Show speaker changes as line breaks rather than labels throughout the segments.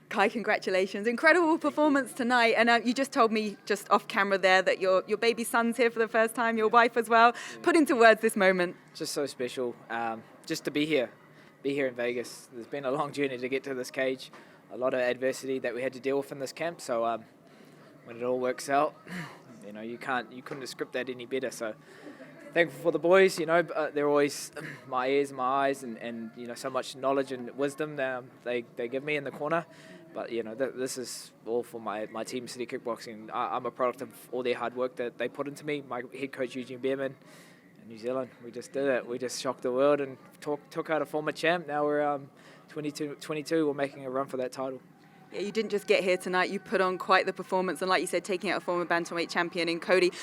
Kai, congratulations. Incredible performance tonight. And you just told me just off camera there that your baby son's here for the first time, your wife as well. Put into words this moment.
Just so special, just to be here in Vegas. There's been a long journey to get to this cage, a lot of adversity that we had to deal with in this camp. So when it all works out, you couldn't have scripted that any better. So thankful for the boys. They're always my ears, my eyes, and so much knowledge and wisdom they give me in the corner. But this is all for my team, City Kickboxing. I'm a product of all their hard work that they put into me. My head coach Eugene Behrman in New Zealand. We just did it. We just shocked the world and took out a former champ. Now we're 22. We're making a run for that title.
Yeah, you didn't just get here tonight. You put on quite the performance, and like you said, taking out a former bantamweight champion in Cody.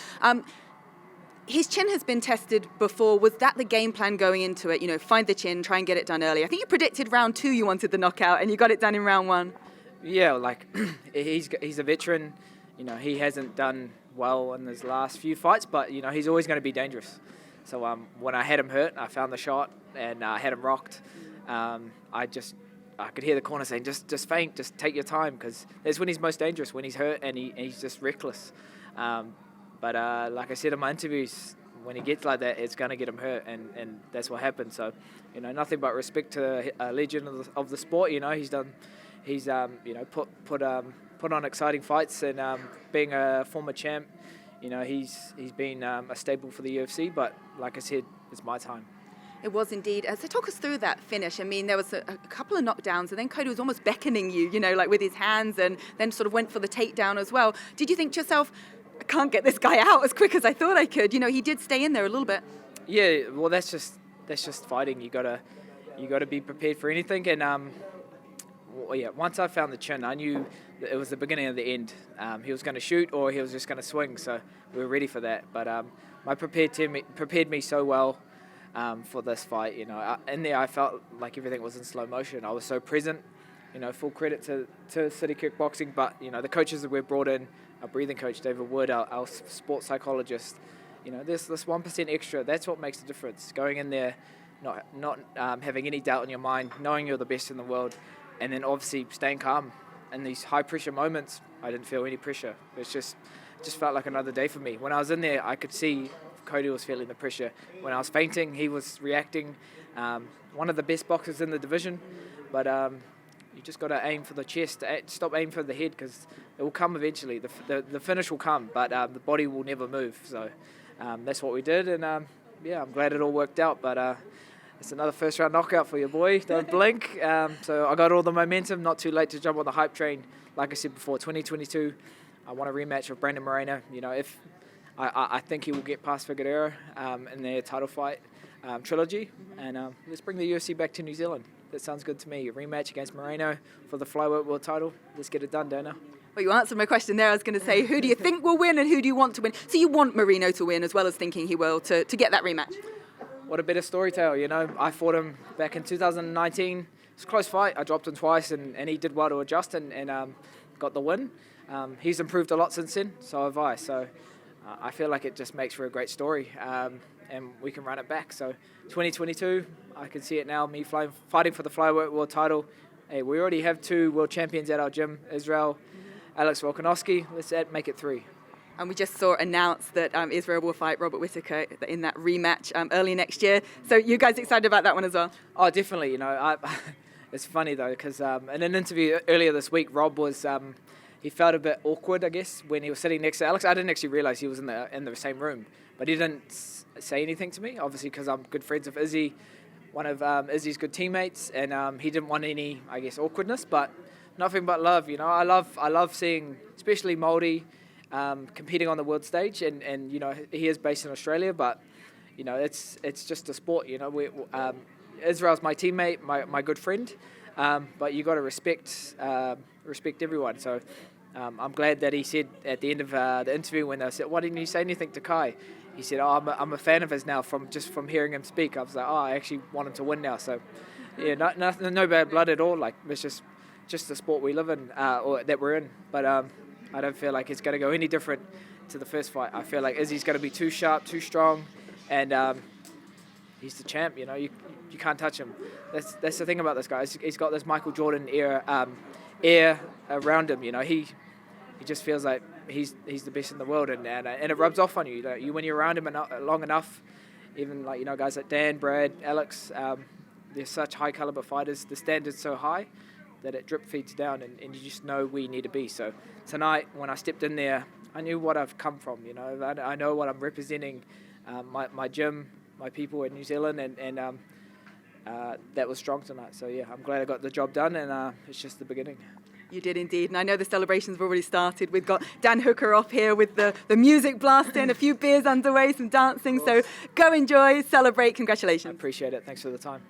His chin has been tested before. Was that the game plan going into it? Find the chin, try and get it done early. I think you predicted round 2 you wanted the knockout, and you got it done in round 1.
Yeah, he's a veteran. He hasn't done well in his last few fights, but he's always going to be dangerous. So when I had him hurt, I found the shot and I had him rocked. I could hear the corner saying, just feint, just take your time, because that's when he's most dangerous, when he's hurt and he's just reckless. But like I said in my interviews, when he gets like that, it's going to get him hurt, and that's what happened. So, nothing but respect to a legend of the sport. He's put on exciting fights, and being a former champ, he's been a staple for the UFC. But like I said, it's my time.
It was indeed. So talk us through that finish. I mean, there was a couple of knockdowns, and then Cody was almost beckoning you, like with his hands, and then sort of went for the takedown as well. Did you think to yourself, I can't get this guy out as quick as I thought I could? He did stay in there a little bit.
Yeah, well, that's just fighting. You gotta be prepared for anything. And once I found the chin, I knew that it was the beginning of the end. He was going to shoot, or he was just going to swing. So we were ready for that. But my prepared team prepared me so well for this fight. In there I felt like everything was in slow motion. I was so present. Full credit to City Kickboxing, but the coaches that we've brought in, our breathing coach David Wood, our sports psychologist, this 1% extra. That's what makes the difference. Going in there, not having any doubt in your mind, knowing you're the best in the world, and then obviously staying calm in these high pressure moments. I didn't feel any pressure. It just felt like another day for me. When I was in there, I could see Cody was feeling the pressure. When I was fainting, he was reacting. One of the best boxers in the division, but you just got to aim for the chest. Stop aiming for the head, because it will come eventually. The finish will come, but the body will never move. So that's what we did, and I'm glad it all worked out. But it's another first round knockout for your boy. Don't blink. So I got all the momentum. Not too late to jump on the hype train. Like I said before, 2022. I want a rematch with Brandon Moreno. If I think he will get past Figueroa in their title fight trilogy, and let's bring the UFC back to New Zealand. That sounds good to me. A rematch against Moreno for the flyweight world title. Let's get it done, Dana.
Well, you answered my question there. I was going to say, who do you think will win and who do you want to win? So you want Moreno to win as well as thinking he will to get that rematch?
What a better story tale, I fought him back in 2019. It's a close fight. I dropped him twice, and he did well to adjust and got the win. He's improved a lot since then, so have I. So I feel like it just makes for a great story, and we can run it back. So 2022, I can see it now, me fighting for the flyweight world title. Hey, we already have 2 world champions at our gym, Israel, Alex Volkanovski. Let's make it 3.
And we just saw announced that Israel will fight Robert Whittaker in that rematch early next year. So you guys excited about that one as well?
Oh, definitely. It's funny though, because in an interview earlier this week, Rob was he felt a bit awkward, I guess, when he was sitting next to Alex. I didn't actually realize he was in the same room, but he didn't say anything to me. Obviously, because I'm good friends with Izzy, one of Izzy's good teammates, and he didn't want any, I guess, awkwardness. But nothing but love. I love seeing, especially Māori, competing on the world stage, and he is based in Australia, but it's just a sport. Israel's my teammate, my good friend, but you got to respect everyone. So I'm glad that he said at the end of the interview, when they said, "Why didn't you say anything to Kai?" He said, "Oh, I'm a fan of his now from hearing him speak." I was like, "Oh, I actually want him to win now." So yeah, no bad blood at all. Like, it's just the sport we live in, or that we're in. But I don't feel like it's going to go any different to the first fight. I feel like Izzy's going to be too sharp, too strong, and he's the champ. You can't touch him. That's the thing about this guy. He's got this Michael Jordan era air around him. He just feels like he's the best in the world, and it rubs off on you. When you're around him long enough, even guys like Dan, Brad, Alex, they're such high caliber fighters. The standard's so high that it drip feeds down, and you just know where you need to be. So tonight, when I stepped in there, I knew what I've come from. I know what I'm representing, my gym, my people in New Zealand, and that was strong tonight. So yeah, I'm glad I got the job done, and it's just the beginning.
You did indeed, and I know the celebrations have already started. We've got Dan Hooker off here with the music blasting, a few beers underway, some dancing. So go enjoy, celebrate, congratulations.
I appreciate it. Thanks for the time.